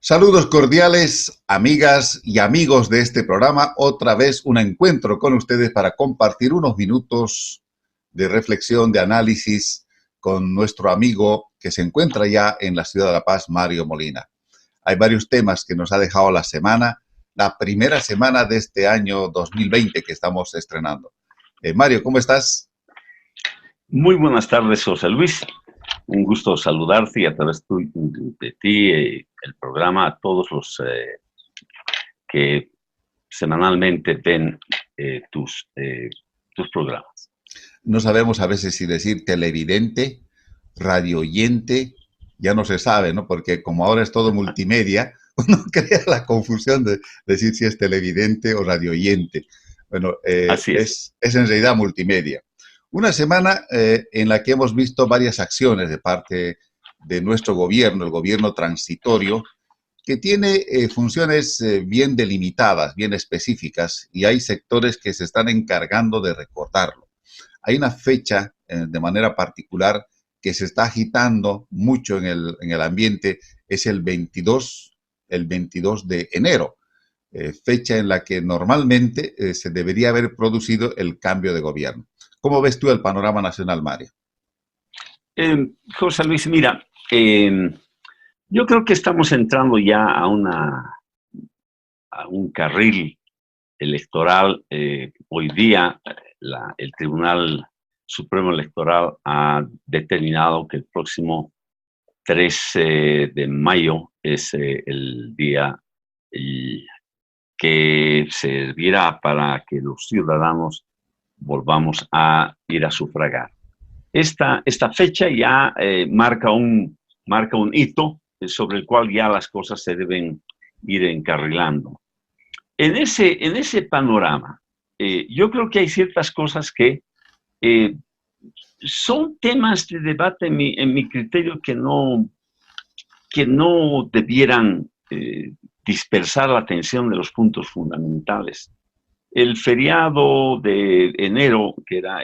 Saludos cordiales, amigas y amigos de este programa. Otra vez un encuentro con ustedes para compartir unos minutos de reflexión, de análisis con nuestro amigo que se encuentra ya en la ciudad de La Paz, Mario Molina. Hay varios temas que nos ha dejado la primera semana de este año 2020 que estamos estrenando. Mario, ¿cómo estás? Muy buenas tardes, José Luis. Un gusto saludarte y a través de ti, el programa, a todos los que semanalmente ven tus programas. No sabemos a veces si decir televidente, radioyente, ya no se sabe, ¿no? Porque como ahora es todo multimedia, uno crea la confusión de decir si es televidente o radioyente. Bueno, es en realidad multimedia. Una semana en la que hemos visto varias acciones de parte de nuestro gobierno, el gobierno transitorio, que tiene funciones bien delimitadas, bien específicas, y hay sectores que se están encargando de recortarlo. Hay una fecha de manera particular que se está agitando mucho en el ambiente, es el 22 de enero, fecha en la que normalmente se debería haber producido el cambio de gobierno. ¿Cómo ves tú el panorama nacional, Mario? José Luis, mira, yo creo que estamos entrando ya a un carril electoral. Hoy día el Tribunal Supremo Electoral ha determinado que el próximo 13 de mayo es el día que servirá para que los ciudadanos volvamos a ir a sufragar. Esta fecha ya marca un hito sobre el cual ya las cosas se deben ir encarrilando. En ese panorama, yo creo que hay ciertas cosas que son temas de debate en mi criterio que no debieran dispersar la atención de los puntos fundamentales. El feriado de enero, que era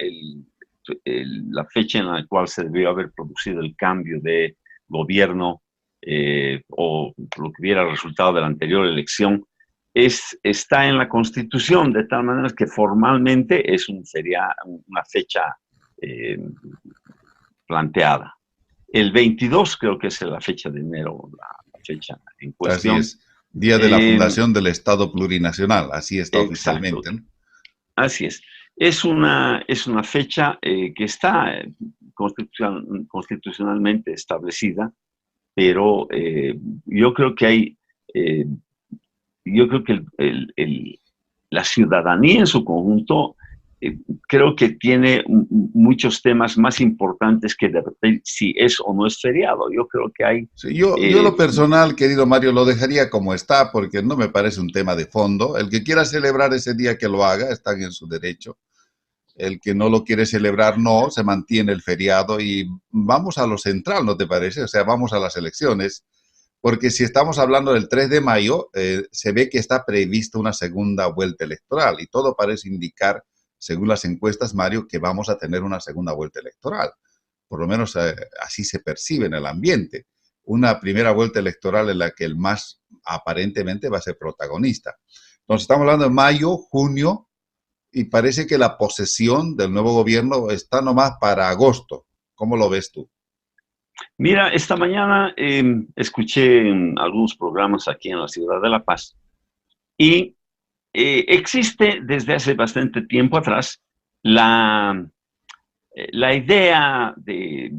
la fecha en la cual se debió haber producido el cambio de gobierno o lo que hubiera resultado de la anterior elección, está en la Constitución, de tal manera que formalmente es una fecha planteada. El 22 creo que es la fecha de enero, la fecha en cuestión. Así es, día de la fundación del Estado plurinacional, así está exacto, oficialmente, ¿no? Así es. Es una fecha que está constitucionalmente establecida, pero yo creo que la ciudadanía en su conjunto creo que tiene muchos temas más importantes que si es o no es feriado. Yo creo que hay... Sí, yo lo personal, querido Mario, lo dejaría como está porque no me parece un tema de fondo. El que quiera celebrar ese día que lo haga, están en su derecho. El que no lo quiere celebrar, no, se mantiene el feriado y vamos a lo central, ¿no te parece? O sea, vamos a las elecciones, porque si estamos hablando del 3 de mayo, se ve que está prevista una segunda vuelta electoral y todo parece indicar, según las encuestas, Mario, que vamos a tener una segunda vuelta electoral. Por lo menos así se percibe en el ambiente. Una primera vuelta electoral en la que el MAS aparentemente va a ser protagonista. Entonces estamos hablando de mayo, junio, y parece que la posesión del nuevo gobierno está nomás para agosto. ¿Cómo lo ves tú? Mira, esta mañana escuché en algunos programas aquí en la ciudad de La Paz y existe desde hace bastante tiempo atrás la idea de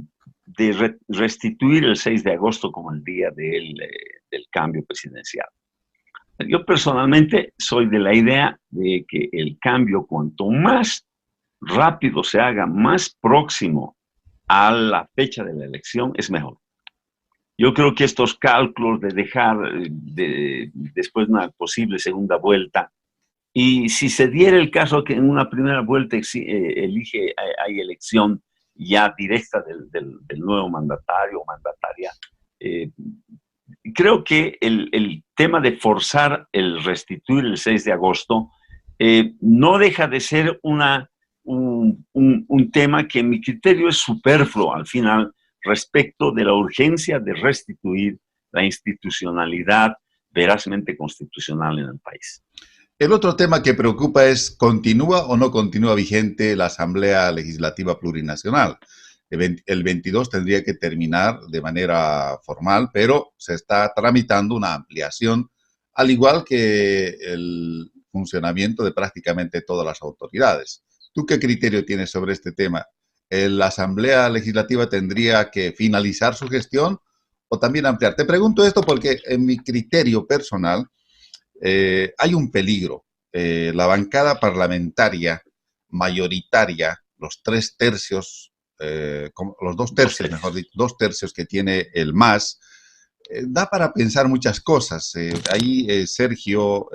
restituir el 6 de agosto como el día del cambio presidencial. Yo personalmente soy de la idea de que el cambio, cuanto más rápido se haga, más próximo a la fecha de la elección, es mejor. Yo creo que estos cálculos de dejar después una posible segunda vuelta, y si se diera el caso que en una primera vuelta hay elección ya directa del nuevo mandatario o mandataria, creo que el tema de forzar el restituir el 6 de agosto no deja de ser un tema que en mi criterio es superfluo al final respecto de la urgencia de restituir la institucionalidad verazmente constitucional en el país. El otro tema que preocupa es, ¿continúa o no continúa vigente la Asamblea Legislativa Plurinacional? El 22 tendría que terminar de manera formal, pero se está tramitando una ampliación, al igual que el funcionamiento de prácticamente todas las autoridades. ¿Tú qué criterio tienes sobre este tema? ¿La Asamblea Legislativa tendría que finalizar su gestión o también ampliar? Te pregunto esto porque en mi criterio personal, hay un peligro. La bancada parlamentaria mayoritaria, los 3 tercios, los 2 tercios, mejor dicho, 2 tercios que tiene el MAS, da para pensar muchas cosas. Ahí Sergio,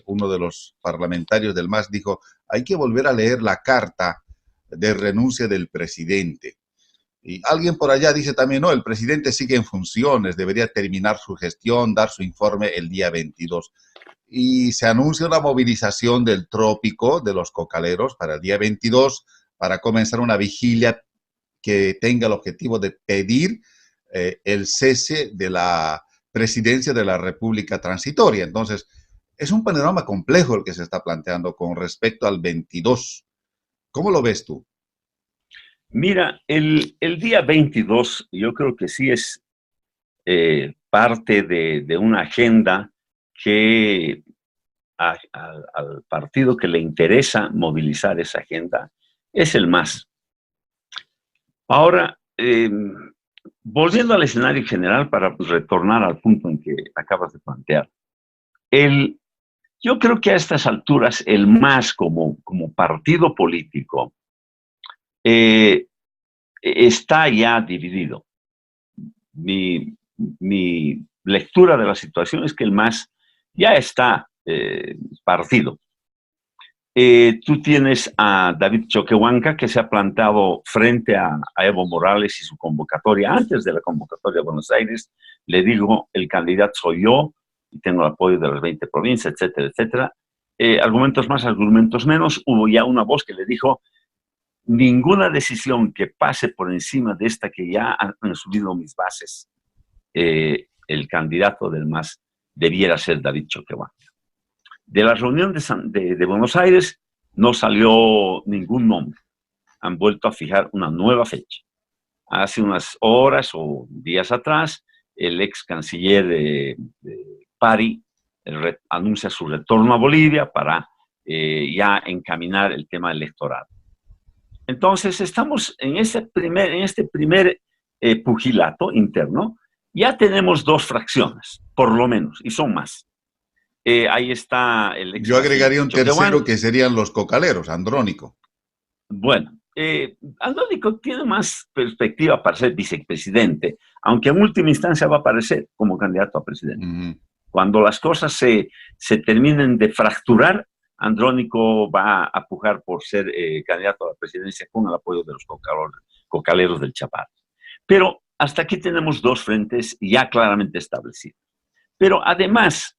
uno de los parlamentarios del MAS, dijo, hay que volver a leer la carta de renuncia del presidente. Y alguien por allá dice también, no, el presidente sigue en funciones, debería terminar su gestión, dar su informe el día 22. Y se anuncia una movilización del trópico de los cocaleros para el día 22 para comenzar una vigilia que tenga el objetivo de pedir el cese de la presidencia de la República Transitoria. Entonces, es un panorama complejo el que se está planteando con respecto al 22. ¿Cómo lo ves tú? Mira, el día 22 yo creo que sí es parte de una agenda que al partido que le interesa movilizar esa agenda es el MAS. Ahora, volviendo al escenario general para retornar al punto en que acabas de plantear, yo creo que a estas alturas el MAS como partido político está ya dividido. Mi lectura de la situación es que el MAS ya está partido. Tú tienes a David Choquehuanca, que se ha plantado frente a Evo Morales y su convocatoria. Antes de la convocatoria de Buenos Aires, le digo, el candidato soy yo, y tengo el apoyo de las 20 provincias, etcétera, etcétera. Argumentos más, argumentos menos. Hubo ya una voz que le dijo, ninguna decisión que pase por encima de esta que ya han subido mis bases, el candidato del MAS debiera ser David Choquehuanca. De la reunión de Buenos Aires no salió ningún nombre. Han vuelto a fijar una nueva fecha. Hace unas horas o días atrás, el ex canciller de Pari anuncia su retorno a Bolivia para ya encaminar el tema electoral. Entonces, estamos en este primer pugilato interno. Ya tenemos 2 fracciones, por lo menos, y son más. Ahí está el ex. Yo agregaría un tercero que serían los cocaleros, Andrónico. Bueno, Andrónico tiene más perspectiva para ser vicepresidente, aunque en última instancia va a aparecer como candidato a presidente. Cuando las cosas se terminen de fracturar, Andrónico va a pujar por ser candidato a la presidencia con el apoyo de los cocaleros del Chapar. Pero hasta aquí tenemos 2 frentes ya claramente establecidos. Pero además,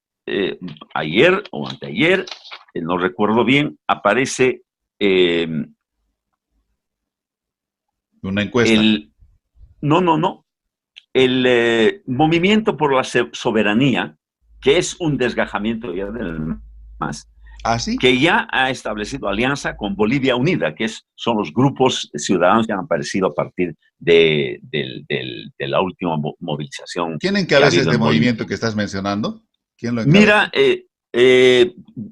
ayer o anteayer, no recuerdo bien, aparece una encuesta. El Movimiento por la Soberanía, que es un desgajamiento ya del MAS, ¿Ah, sí? que ya ha establecido alianza con Bolivia Unida, que son los grupos ciudadanos que han aparecido a partir de la última movilización. ¿Quién encabeza este movimiento que estás mencionando? ¿Quién lo encabeza? Mira,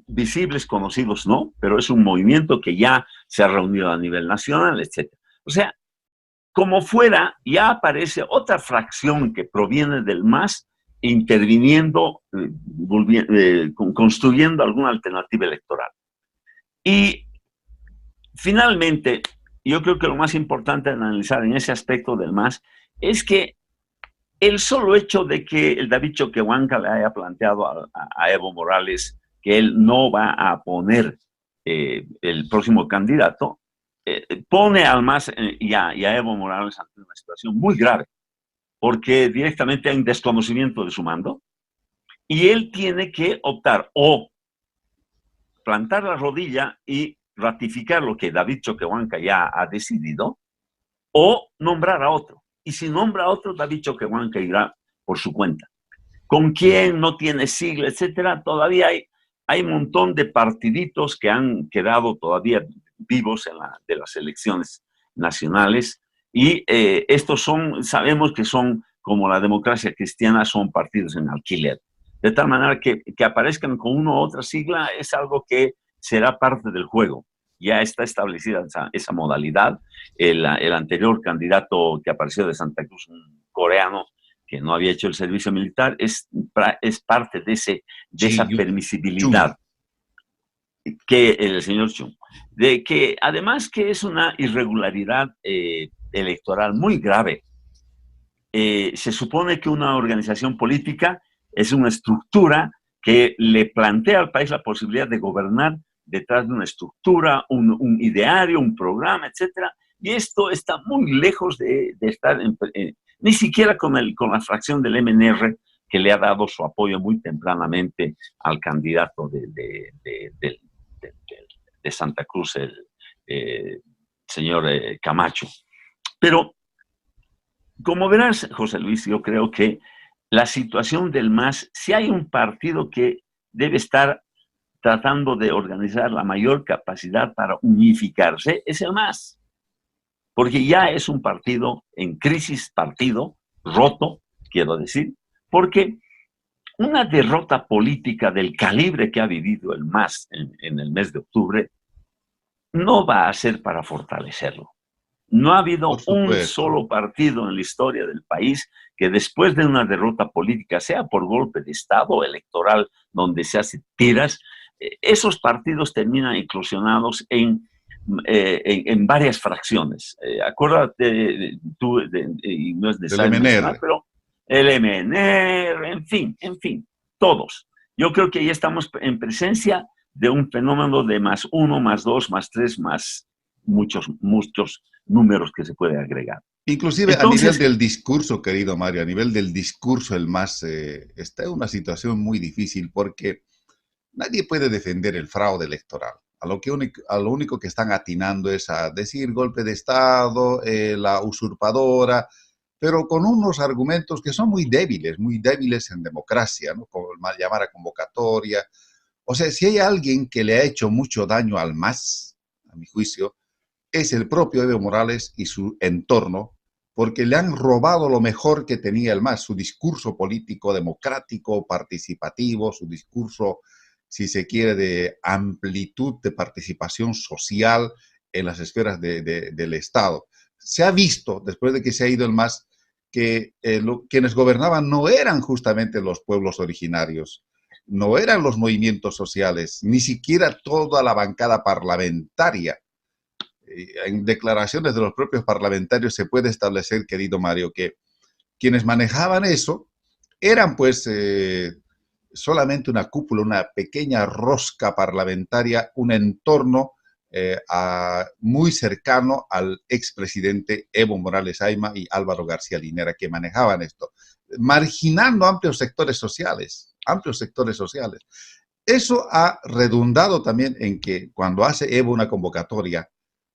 visibles, conocidos, no, pero es un movimiento que ya se ha reunido a nivel nacional, etc. O sea, como fuera, ya aparece otra fracción que proviene del MAS interviniendo, construyendo alguna alternativa electoral. Y finalmente, yo creo que lo más importante de analizar en ese aspecto del MAS es que el solo hecho de que el David Choquehuanca le haya planteado a Evo Morales que él no va a poner el próximo candidato, pone al MAS y a Evo Morales ante una situación muy grave, porque directamente hay un desconocimiento de su mando y él tiene que optar o plantar la rodilla y ratificar lo que David Choquehuanca ya ha decidido o nombrar a otro. Y si nombra a otro, David Choquehuanca irá por su cuenta. con quién, no tiene sigla, etcétera. Todavía hay un montón de partiditos que han quedado todavía vivos de las elecciones nacionales y estos sabemos que son, como la democracia cristiana, son partidos en alquiler. De tal manera que aparezcan con una u otra sigla es algo que será parte del juego. Ya está establecida esa modalidad. El anterior candidato que apareció de Santa Cruz, un coreano que no había hecho el servicio militar, es parte de esa permisibilidad que el señor Chung, de que además que es una irregularidad electoral muy grave. Se supone que una organización política es una estructura que le plantea al país la posibilidad de gobernar detrás de una estructura, un ideario, un programa, etcétera. Y esto está muy lejos de estar, ni siquiera con la fracción del MNR, que le ha dado su apoyo muy tempranamente al candidato de Santa Cruz, el señor Camacho. Pero, como verás, José Luis, yo creo que la situación del MAS, si hay un partido que debe estar tratando de organizar la mayor capacidad para unificarse, es el MAS. Porque ya es un partido en crisis, partido roto, quiero decir, porque una derrota política del calibre que ha vivido el MAS en el mes de octubre no va a ser para fortalecerlo. No ha habido un solo partido en la historia del país que después de una derrota política, sea por golpe de Estado electoral, donde se hace tiras, esos partidos terminan inclusionados en varias fracciones. Acuérdate tú, y no es necesario mencionar, pero el MNR, en fin, todos. Yo creo que ya estamos en presencia de un fenómeno de +1, +2, +3, más muchos números que se puede agregar. Inclusive entonces, a nivel del discurso, querido Mario, a nivel del discurso, el MAS está en una situación muy difícil porque nadie puede defender el fraude electoral. A lo único que están atinando es a decir golpe de Estado, la usurpadora, pero con unos argumentos que son muy débiles en democracia, ¿no? Como el mal llamar a convocatoria. O sea, si hay alguien que le ha hecho mucho daño al MAS, a mi juicio, es el propio Evo Morales y su entorno, porque le han robado lo mejor que tenía el MAS, su discurso político democrático, participativo, su discurso, si se quiere, de amplitud de participación social en las esferas del Estado. Se ha visto, después de que se ha ido el MAS, que quienes gobernaban no eran justamente los pueblos originarios, no eran los movimientos sociales, ni siquiera toda la bancada parlamentaria. En declaraciones de los propios parlamentarios se puede establecer, querido Mario, que quienes manejaban eso eran pues solamente una cúpula, una pequeña rosca parlamentaria, un entorno muy cercano al expresidente Evo Morales Ayma y Álvaro García Linera, que manejaban esto, marginando amplios sectores sociales, Eso ha redundado también en que cuando hace Evo una convocatoria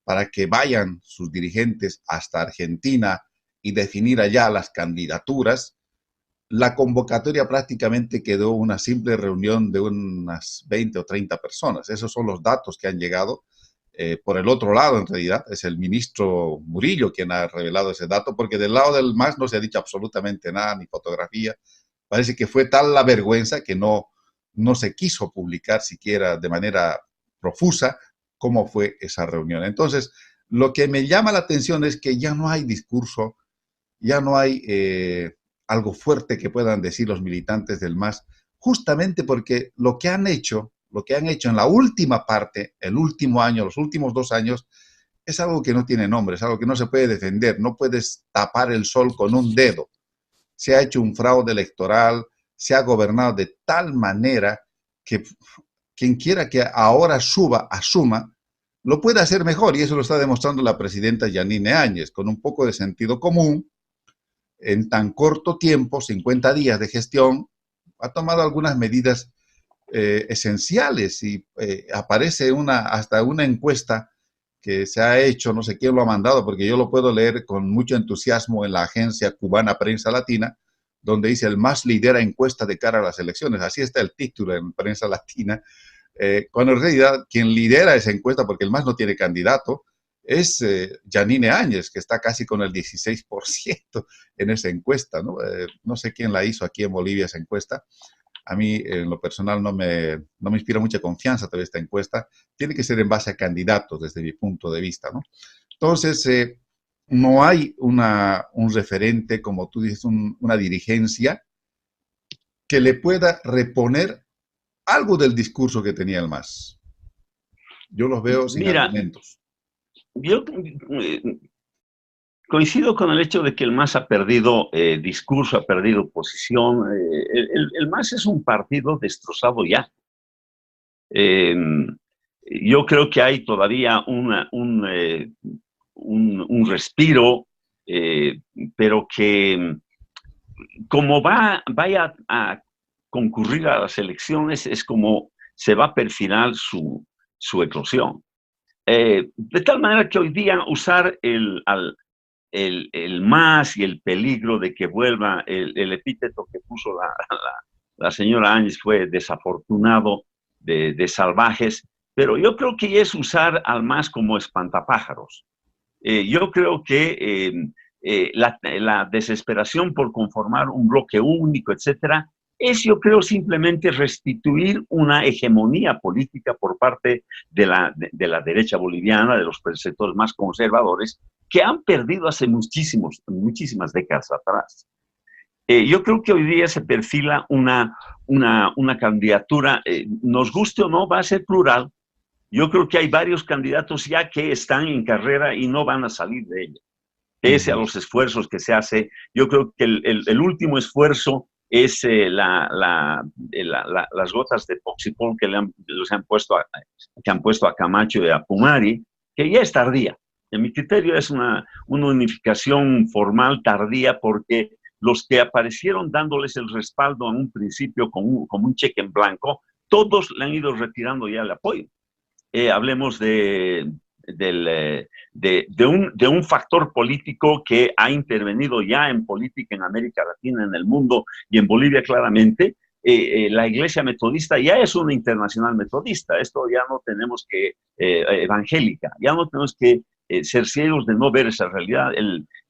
para que vayan sus dirigentes hasta Argentina y definir allá las candidaturas, la convocatoria prácticamente quedó una simple reunión de unas 20 o 30 personas. Esos son los datos que han llegado. Por el otro lado, en realidad, es el ministro Murillo quien ha revelado ese dato, porque del lado del MAS no se ha dicho absolutamente nada, ni fotografía. Parece que fue tal la vergüenza que no se quiso publicar siquiera de manera profusa cómo fue esa reunión. Entonces, lo que me llama la atención es que ya no hay discurso, ya no hay algo fuerte que puedan decir los militantes del MAS, justamente porque lo que han hecho en la última parte, el último año, los últimos 2 años, es algo que no tiene nombre, es algo que no se puede defender, no puedes tapar el sol con un dedo. Se ha hecho un fraude electoral, se ha gobernado de tal manera que quien quiera que ahora asuma, lo puede hacer mejor, y eso lo está demostrando la presidenta Yanine Áñez, con un poco de sentido común. En tan corto tiempo, 50 días de gestión, ha tomado algunas medidas esenciales y aparece hasta una encuesta que se ha hecho, no sé quién lo ha mandado, porque yo lo puedo leer con mucho entusiasmo en la agencia cubana Prensa Latina, donde dice el MAS lidera encuesta de cara a las elecciones. Así está el título en prensa latina, cuando en realidad quien lidera esa encuesta, porque el MAS no tiene candidato, es Yanine Áñez, que está casi con el 16% en esa encuesta, ¿no? No sé quién la hizo aquí en Bolivia esa encuesta. A mí, en lo personal, no me inspira mucha confianza todavía esta encuesta. Tiene que ser en base a candidatos, desde mi punto de vista, ¿no? Entonces, no hay un referente, como tú dices, una dirigencia que le pueda reponer algo del discurso que tenía el MAS. Yo los veo sin Mira, argumentos. yo coincido con el hecho de que el MAS ha perdido discurso, ha perdido posición. El MAS es un partido destrozado ya. Eh, yo creo que hay todavía un respiro, pero que como vaya a concurrir a las elecciones, es como se va a perfilar su eclosión. De tal manera que hoy día usar el más y el peligro de que vuelva el epíteto que puso la señora Áñez fue desafortunado, de salvajes, pero yo creo que es usar al más como espantapájaros. Yo creo que la desesperación por conformar un bloque único, etcétera, es, yo creo, simplemente restituir una hegemonía política por parte de la derecha boliviana, de los sectores más conservadores, que han perdido hace muchísimas décadas atrás. Yo creo que hoy día se perfila una candidatura, nos guste o no, va a ser plural. Yo creo que hay varios candidatos ya que están en carrera y no van a salir de ella, pese a los esfuerzos que se hace. Yo creo que el último esfuerzo es las gotas de Poxipol que han puesto a Camacho y a Pumari, que ya es tardía. En mi criterio es una unificación formal tardía, porque los que aparecieron dándoles el respaldo en un principio como un cheque en blanco, todos le han ido retirando ya el apoyo. Hablemos de un factor político que ha intervenido ya en política en América Latina, en el mundo y en Bolivia claramente. La Iglesia Metodista ya es una internacional metodista. Esto ya no tenemos que, evangélica, ya no tenemos que ser ciegos de no ver esa realidad.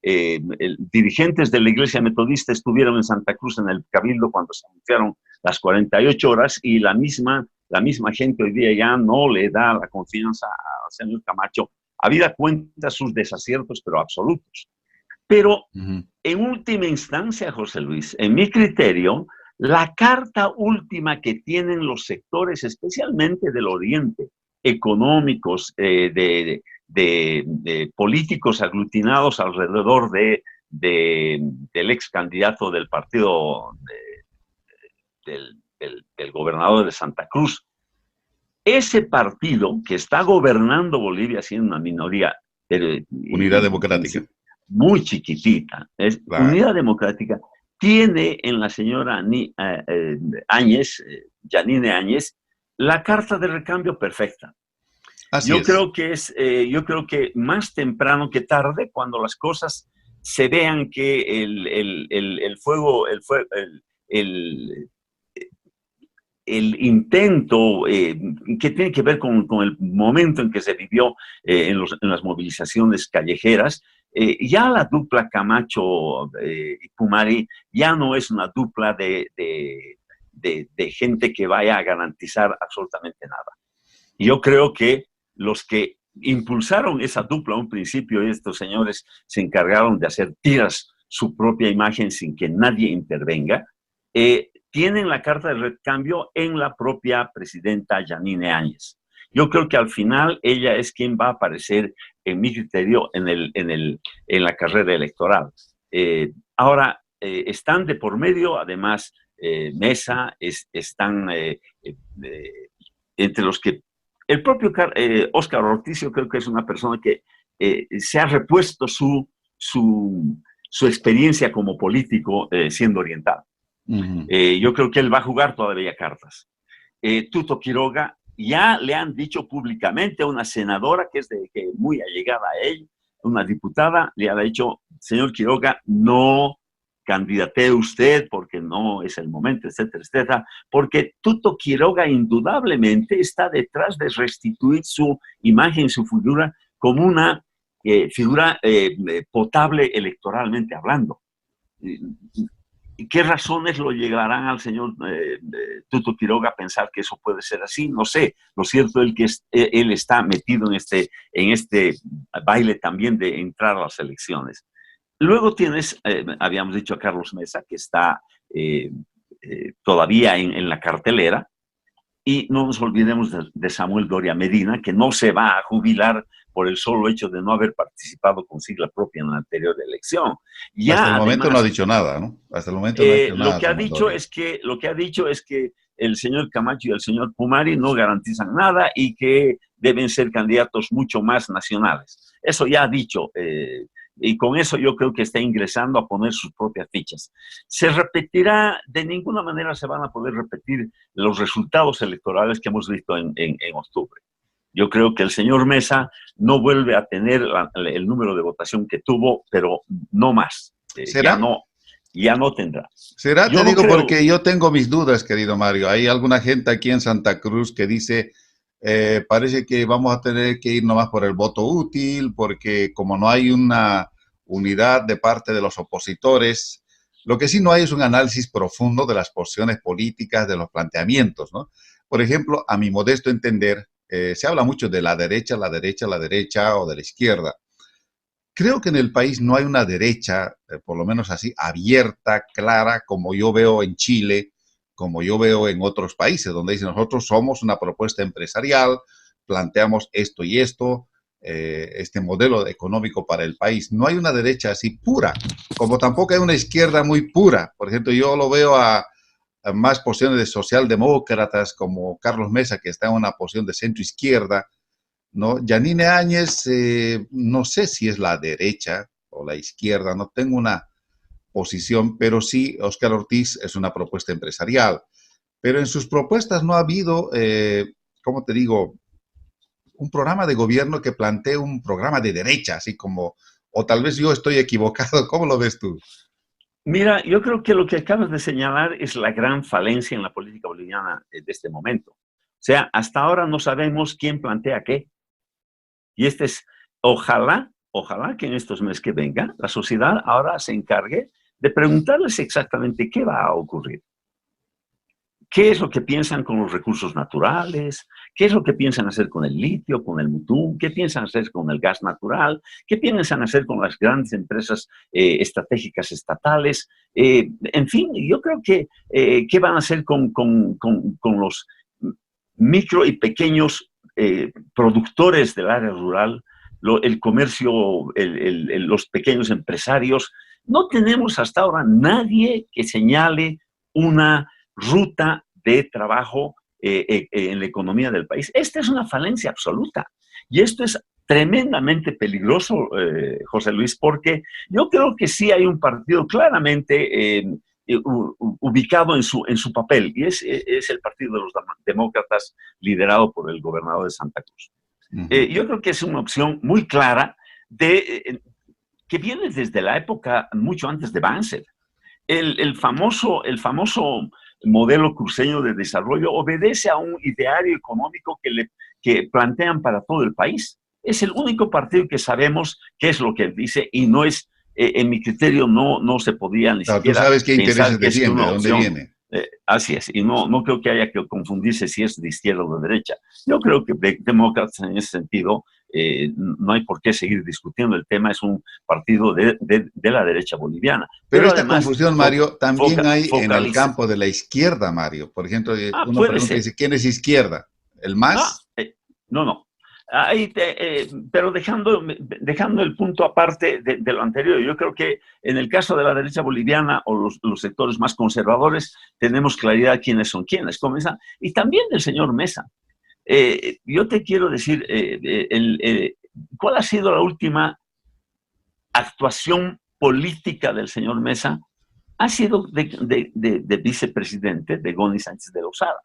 Dirigentes de la Iglesia Metodista estuvieron en Santa Cruz en el Cabildo cuando se anunciaron las 48 horas, y la misma gente hoy día ya no le da la confianza al señor Camacho, habida cuenta sus desaciertos, pero absolutos. Pero en última instancia, José Luis, en mi criterio, la carta última que tienen los sectores, especialmente del Oriente, económicos, de políticos aglutinados alrededor del ex candidato del partido del gobernador de Santa Cruz. Ese partido que está gobernando Bolivia siendo una minoría, Unidad Democrática, muy chiquitita, es claro. Unidad Democrática, tiene en la señora Áñez, Yanine Áñez, la carta de recambio perfecta. Yo creo que más temprano que tarde, cuando las cosas se vean que el intento que tiene que ver con el momento en que se vivió en las movilizaciones callejeras, ya la dupla Camacho y Pumari ya no es una dupla de gente que vaya a garantizar absolutamente nada. Yo creo que los que impulsaron esa dupla a un principio, estos señores se encargaron de hacer tiras su propia imagen sin que nadie intervenga, tienen la carta de recambio en la propia presidenta Yanine Áñez. Yo creo que al final ella es quien va a aparecer, en mi criterio, en la carrera electoral. Ahora, están de por medio, además, Mesa, están entre los que el propio Óscar Ortiz, yo creo que es una persona que se ha repuesto su experiencia como político siendo oriental. Yo creo que él va a jugar todavía cartas. Tuto Quiroga, ya le han dicho públicamente a una senadora que es muy allegada a él, una diputada, le ha dicho, señor Quiroga, no candidatee usted porque no es el momento, etcétera, etcétera, porque Tuto Quiroga indudablemente está detrás de restituir su imagen, su figura, como una figura potable electoralmente hablando. ¿Qué razones lo llevarán al señor Tuto Quiroga a pensar que eso puede ser así? No sé. Lo cierto es que él está metido en este baile también de entrar a las elecciones. Luego tienes, habíamos dicho a Carlos Mesa, que está todavía en la cartelera, y no nos olvidemos de Samuel Doria Medina, que no se va a jubilar por el solo hecho de no haber participado con sigla propia en la anterior elección. Ya, hasta el momento no ha dicho nada, ¿no? Hasta el momento no ha dicho nada. Lo que ha dicho es que el señor Camacho y el señor Pumari no garantizan nada y que deben ser candidatos mucho más nacionales. Eso ya ha dicho, y con eso yo creo que está ingresando a poner sus propias fichas. ¿Se repetirá? De ninguna manera se van a poder repetir los resultados electorales que hemos visto en octubre. Yo creo que el señor Mesa no vuelve a tener el número de votación que tuvo, pero no más. ¿Será? Ya no tendrá. ¿Será? Te digo porque yo tengo mis dudas, querido Mario. Hay alguna gente aquí en Santa Cruz que dice, parece que vamos a tener que ir nomás por el voto útil, porque como no hay una unidad de parte de los opositores, lo que sí no hay es un análisis profundo de las posiciones políticas, de los planteamientos, ¿no? Por ejemplo, a mi modesto entender, se habla mucho de la derecha o de la izquierda. Creo que en el país no hay una derecha, por lo menos así, abierta, clara, como yo veo en Chile, como yo veo en otros países, donde dicen nosotros somos una propuesta empresarial, planteamos esto y esto, este modelo económico para el país. No hay una derecha así pura, como tampoco hay una izquierda muy pura. Por ejemplo, yo lo veo a más posiciones de socialdemócratas como Carlos Mesa, que está en una posición de centro-izquierda, ¿no? Yanine Áñez, no sé si es la derecha o la izquierda, no tengo una posición, pero sí, Óscar Ortiz es una propuesta empresarial. Pero en sus propuestas no ha habido, ¿cómo te digo?, un programa de gobierno que plantee un programa de derecha, así como, o tal vez yo estoy equivocado. ¿Cómo lo ves tú? Mira, yo creo que lo que acabas de señalar es la gran falencia en la política boliviana de este momento. O sea, hasta ahora no sabemos quién plantea qué. Y ojalá que en estos meses que vengan, la sociedad ahora se encargue de preguntarles exactamente qué va a ocurrir. ¿Qué es lo que piensan con los recursos naturales? ¿Qué es lo que piensan hacer con el litio, con el mutún? ¿Qué piensan hacer con el gas natural? ¿Qué piensan hacer con las grandes empresas estratégicas estatales? En fin, yo creo que ¿qué van a hacer con los micro y pequeños productores del área rural, el comercio, los pequeños empresarios? No tenemos hasta ahora nadie que señale una ruta de trabajo en la economía del país. Esta es una falencia absoluta. Y esto es tremendamente peligroso, José Luis, porque yo creo que sí hay un partido claramente ubicado en su papel, y es el Partido de los Demócratas, liderado por el gobernador de Santa Cruz. Yo creo que es una opción muy clara que viene desde la época mucho antes de Banzer. El famoso modelo cruceño de desarrollo obedece a un ideario económico que plantean para todo el país. Es el único partido que sabemos qué es lo que dice, y no es, en mi criterio, no se podía ni siquiera tú sabes qué intereses defiende, de dónde viene. Así es, y no creo que haya que confundirse si es de izquierda o de derecha. Yo creo que demócratas en ese sentido no hay por qué seguir discutiendo el tema, es un partido de la derecha boliviana. Pero esta además, confusión, Mario, también hay en el campo de la izquierda, Mario. Por ejemplo, uno pregunta y dice, ¿quién es izquierda? ¿El MAS? No. Pero dejando el punto aparte de lo anterior, yo creo que en el caso de la derecha boliviana o los sectores más conservadores tenemos claridad quiénes son quiénes. Y también del señor Mesa. Yo te quiero decir, ¿cuál ha sido la última actuación política del señor Mesa? Ha sido de vicepresidente de Goni Sánchez de Lozada.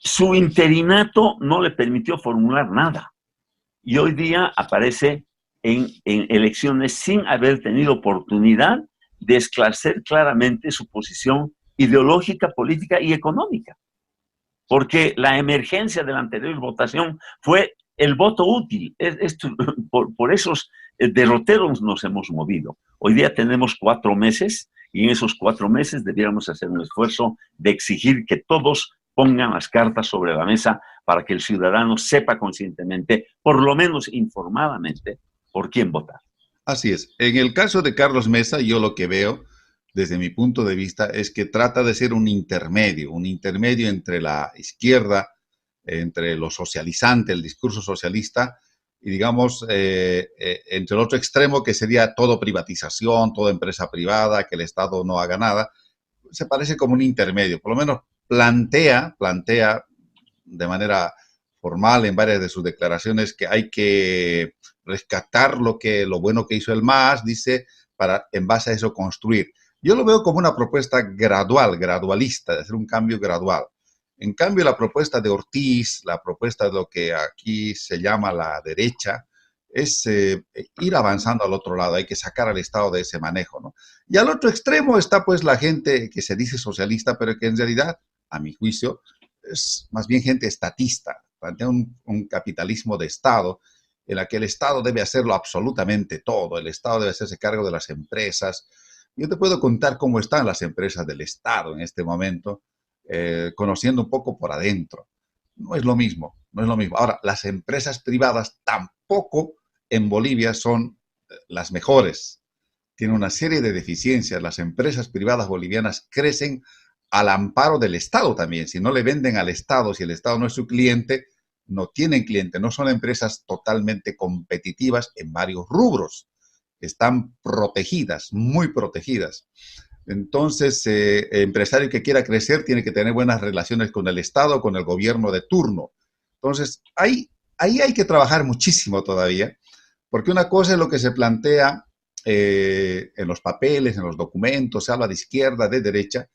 Su interinato no le permitió formular nada. Y hoy día aparece en elecciones sin haber tenido oportunidad de esclarecer claramente su posición ideológica, política y económica. Porque la emergencia de la anterior votación fue el voto útil. Por esos derroteros nos hemos movido. Hoy día tenemos 4 meses y en esos 4 meses debiéramos hacer un esfuerzo de exigir que todos pongan las cartas sobre la mesa para que el ciudadano sepa conscientemente, por lo menos informadamente, por quién votar. Así es. En el caso de Carlos Mesa, yo lo que veo, desde mi punto de vista, es que trata de ser un intermedio entre la izquierda, entre lo socializante, el discurso socialista, y digamos, entre el otro extremo que sería todo privatización, toda empresa privada, que el Estado no haga nada. Se parece como un intermedio, por lo menos plantea de manera formal en varias de sus declaraciones que hay que rescatar lo bueno que hizo el MAS, dice, para en base a eso construir. Yo lo veo como una propuesta gradualista, de hacer un cambio gradual. En cambio, la propuesta de Ortiz, la propuesta de lo que aquí se llama la derecha, es ir avanzando al otro lado, hay que sacar al Estado de ese manejo, ¿no? Y al otro extremo está pues la gente que se dice socialista, pero que en realidad, a mi juicio, es más bien gente estatista, plantea un capitalismo de Estado en la que el Estado debe hacerlo absolutamente todo, el Estado debe hacerse cargo de las empresas. Yo te puedo contar cómo están las empresas del Estado en este momento, conociendo un poco por adentro. No es lo mismo, no es lo mismo. Ahora, las empresas privadas tampoco en Bolivia son las mejores. Tienen una serie de deficiencias. Las empresas privadas bolivianas crecen al amparo del Estado también. Si no le venden al Estado, si el Estado no es su cliente, no tienen cliente. No son empresas totalmente competitivas en varios rubros. Están protegidas, muy protegidas. Entonces, empresario que quiera crecer tiene que tener buenas relaciones con el Estado, con el gobierno de turno. Entonces, ahí hay que trabajar muchísimo todavía, porque una cosa es lo que se plantea en los papeles, en los documentos, se habla de izquierda, de derecha,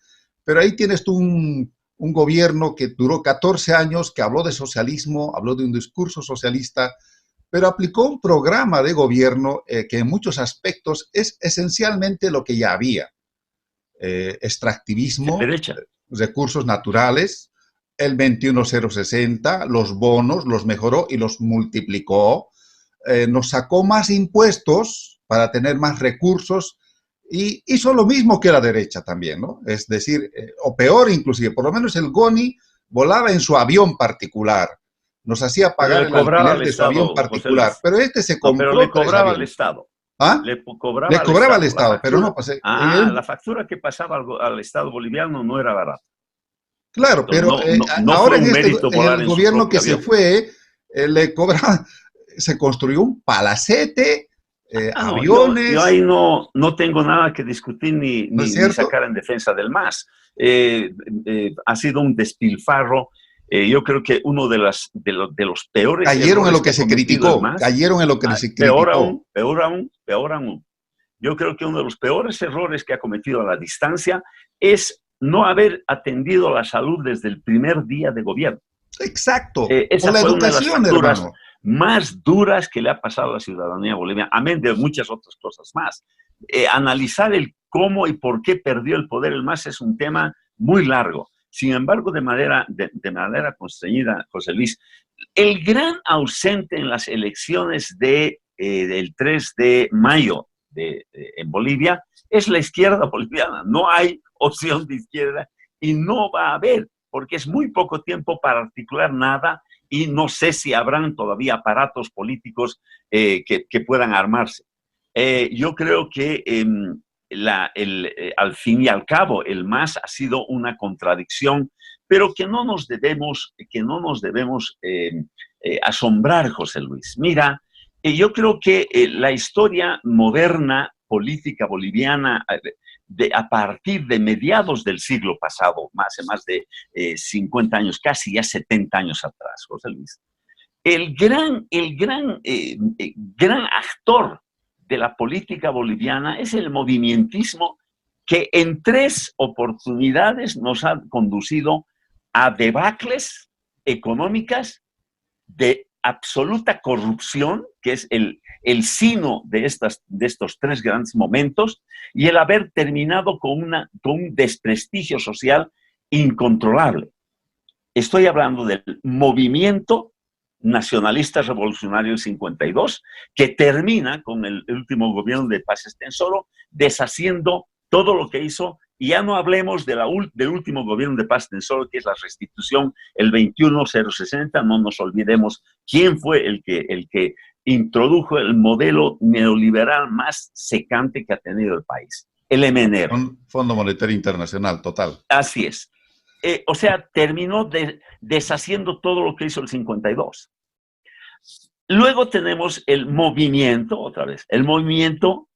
pero ahí tienes tú un gobierno que duró 14 años, que habló de socialismo, habló de un discurso socialista, pero aplicó un programa de gobierno que en muchos aspectos es esencialmente lo que ya había. Extractivismo, Derecha. recursos naturales, el 21060, los bonos, los mejoró y los multiplicó, nos sacó más impuestos para tener más recursos y hizo lo mismo que la derecha también, ¿no? Es decir, o peor inclusive, por lo menos el Goni volaba en su avión particular, nos hacía pagar el alquiler de su avión particular, pero este se No, pero compró le 3 cobraba al aviones. Estado. ¿Ah? Le cobraba Le al cobraba al Estado. Estado, pero no pasé. La factura que pasaba al Estado boliviano no era barata. Claro, Entonces, pero no ahora fue un mérito en volar el en su gobierno que propio se avión. fue, le cobra, se construyó un palacete, No, yo aviones, ahí no tengo nada que discutir ¿no es ni cierto? sacar en defensa del MAS. Ha sido un despilfarro. Yo creo que uno de los peores Cayeron en errores lo que que ha se cometido el criticó, MAS, cayeron en lo que se peor criticó. aún, peor aún, peor aún. Yo creo que uno de los peores errores que ha cometido a la distancia es no haber atendido la salud desde el primer día de gobierno. Exacto, o Esa la fue una de las educación, facturas hermano. más duras que le ha pasado a la ciudadanía boliviana, amén de muchas otras cosas más. Analizar el cómo y por qué perdió el poder el MAS es un tema muy largo. Sin embargo, de manera constreñida, José Luis, el gran ausente en las elecciones del 3 de mayo en Bolivia es la izquierda boliviana. No hay opción de izquierda y no va a haber, porque es muy poco tiempo para articular nada y no sé si habrán todavía aparatos políticos que puedan armarse. Yo creo que al fin y al cabo el MAS ha sido una contradicción, pero que no nos debemos asombrar, José Luis. Mira, yo creo que la historia moderna política boliviana a partir de mediados del siglo pasado, hace más de 50 años, casi ya 70 años atrás, José Luis, el gran actor de la política boliviana es el movimientismo que en 3 oportunidades nos ha conducido a debacles económicas absoluta corrupción, que es el sino de estos tres grandes momentos, y el haber terminado con un desprestigio social incontrolable. Estoy hablando del movimiento nacionalista revolucionario del 52, que termina con el último gobierno de Paz Estenssoro, deshaciendo todo lo que hizo. Y ya no hablemos del último gobierno de Paz Estenssoro, que es la restitución, el 21060. No nos olvidemos quién fue el que introdujo el modelo neoliberal más secante que ha tenido el país, el MNR. Fondo Monetario Internacional, total. Así es. O sea, terminó deshaciendo todo lo que hizo el 52. Luego tenemos el movimiento, otra vez, el movimiento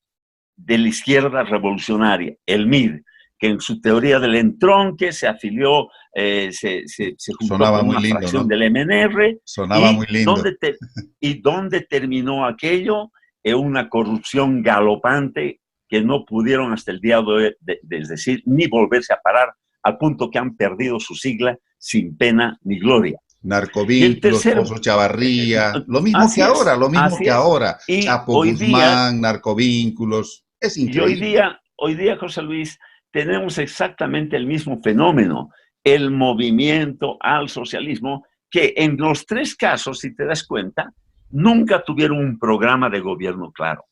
de la izquierda revolucionaria, el MIR, que en su teoría del entronque se afilió, se juntó con una fracción, ¿no?, del MNR. Sonaba muy lindo. ¿Y dónde terminó aquello? En una corrupción galopante que no pudieron hasta el día de hoy, es decir, ni volverse a parar, al punto que han perdido su sigla sin pena ni gloria. Narcovínculos, Pozo Chavarría, lo mismo que ahora, lo mismo que ahora. Chapo Guzmán, narcovínculos, es increíble. Y hoy día, José Luis, tenemos exactamente el mismo fenómeno, el movimiento al socialismo, que en los tres casos, si te das cuenta, nunca tuvieron un programa de gobierno claro.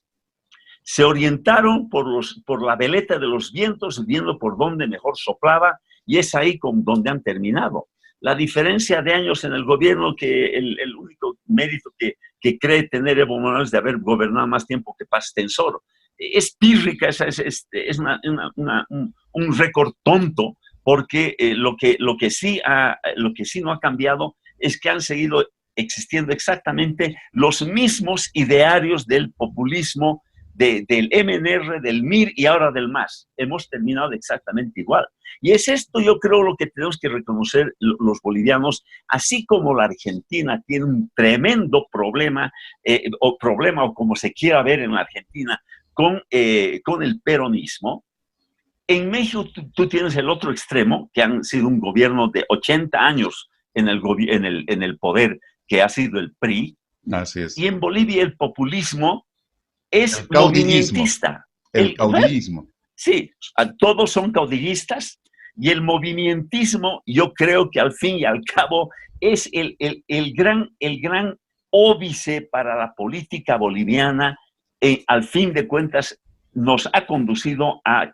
Se orientaron por la veleta de los vientos, viendo por dónde mejor soplaba, y es ahí donde han terminado. La diferencia de años en el gobierno, que el único mérito que cree tener Evo Morales es de haber gobernado más tiempo que Paz Estenssoro. Es pírrica, es un récord tonto, porque lo que sí no ha cambiado es que han seguido existiendo exactamente los mismos idearios del populismo, del MNR, del MIR y ahora del MAS. Hemos terminado exactamente igual. Y es esto, yo creo, lo que tenemos que reconocer los bolivianos, así como la Argentina tiene un tremendo problema, o como se quiera ver en la Argentina, con el peronismo. En México tú tienes el otro extremo, que han sido un gobierno de 80 años en el poder, que ha sido el PRI. Así es. Y en Bolivia el populismo es el caudillismo, movimentista. El caudillismo. Sí, todos son caudillistas, y el movimentismo, yo creo que al fin y al cabo es el gran óbice para la política boliviana. Al fin de cuentas nos ha conducido a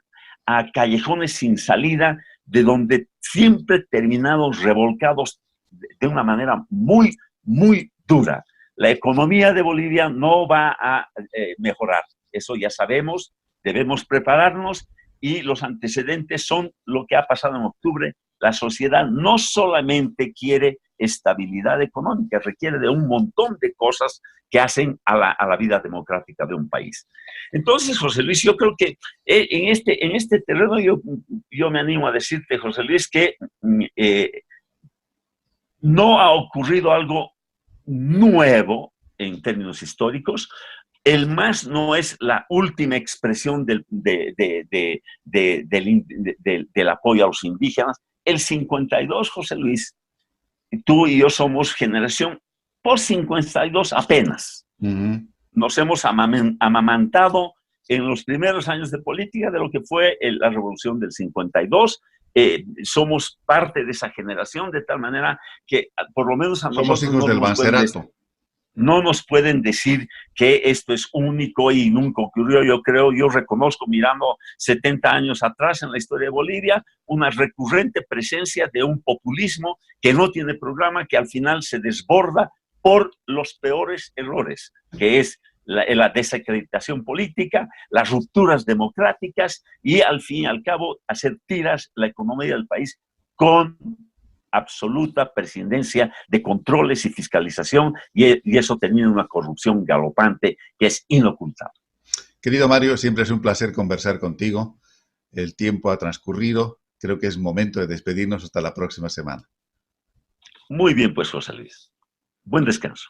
callejones sin salida, de donde siempre terminamos revolcados de una manera muy, muy dura. La economía de Bolivia no va a mejorar, eso ya sabemos, debemos prepararnos, y los antecedentes son lo que ha pasado en octubre. La sociedad no solamente quiere estabilidad económica, requiere de un montón de cosas que hacen a la vida democrática de un país. Entonces, José Luis, yo creo que en este terreno yo me animo a decirte, José Luis, que no ha ocurrido algo nuevo en términos históricos. El MAS no es la última expresión del apoyo a los indígenas. El 52, José Luis, tú y yo somos generación post-52 apenas. Nos hemos amamantado en los primeros años de política de lo que fue la revolución del 52. Somos parte de esa generación, de tal manera que por lo menos a nosotros somos hijos del Mancerato. No nos pueden decir que esto es único y nunca ocurrió. Yo reconozco, mirando 70 años atrás en la historia de Bolivia, una recurrente presencia de un populismo que no tiene programa, que al final se desborda por los peores errores, que es la desacreditación política, las rupturas democráticas y, al fin y al cabo, hacer tiras la economía del país con absoluta presidencia de controles y fiscalización, y eso termina en una corrupción galopante que es inocultable. Querido Mario, siempre es un placer conversar contigo. El tiempo ha transcurrido. Creo que es momento de despedirnos hasta la próxima semana. Muy bien, pues, José Luis. Buen descanso.